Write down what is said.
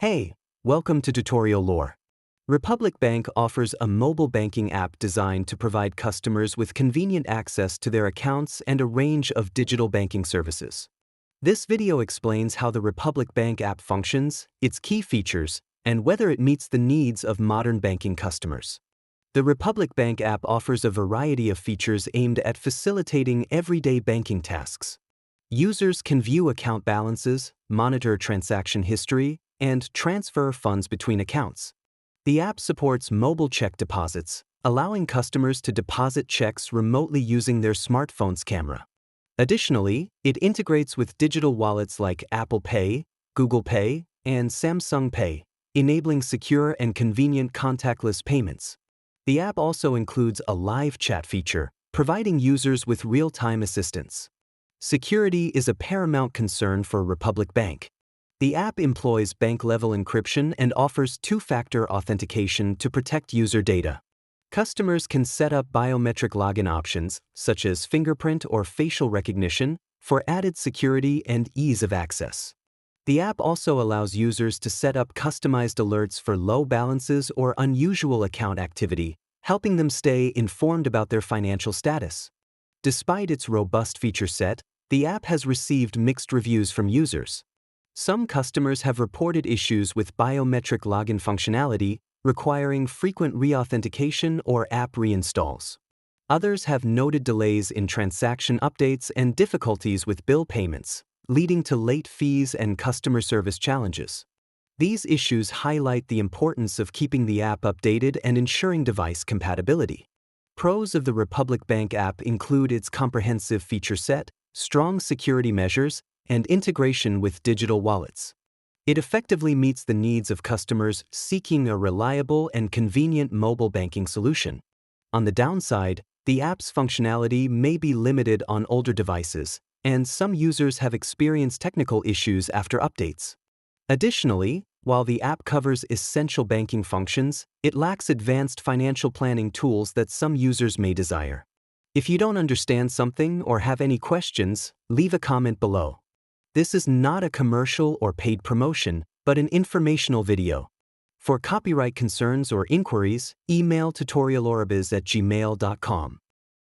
Hey, welcome to Tutorial Lore. Republic Bank offers a mobile banking app designed to provide customers with convenient access to their accounts and a range of digital banking services. This video explains how the Republic Bank app functions, its key features, and whether it meets the needs of modern banking customers. The Republic Bank app offers a variety of features aimed at facilitating everyday banking tasks. Users can view account balances, monitor transaction history, and transfer funds between accounts. The app supports mobile check deposits, allowing customers to deposit checks remotely using their smartphone's camera. Additionally, it integrates with digital wallets like Apple Pay, Google Pay, and Samsung Pay, enabling secure and convenient contactless payments. The app also includes a live chat feature, providing users with real-time assistance. Security is a paramount concern for Republic Bank. The app employs bank-level encryption and offers two-factor authentication to protect user data. Customers can set up biometric login options, such as fingerprint or facial recognition, for added security and ease of access. The app also allows users to set up customized alerts for low balances or unusual account activity, helping them stay informed about their financial status. Despite its robust feature set, the app has received mixed reviews from users. Some customers have reported issues with biometric login functionality, requiring frequent reauthentication or app reinstalls. Others have noted delays in transaction updates and difficulties with bill payments, leading to late fees and customer service challenges. These issues highlight the importance of keeping the app updated and ensuring device compatibility. Pros of the Republic Bank app include its comprehensive feature set, strong security measures, and integration with digital wallets. It effectively meets the needs of customers seeking a reliable and convenient mobile banking solution. On the downside, the app's functionality may be limited on older devices, and some users have experienced technical issues after updates. Additionally, while the app covers essential banking functions, it lacks advanced financial planning tools that some users may desire. If you don't understand something or have any questions, leave a comment below. This is not a commercial or paid promotion, but an informational video. For copyright concerns or inquiries, email tutorialorbiz@gmail.com.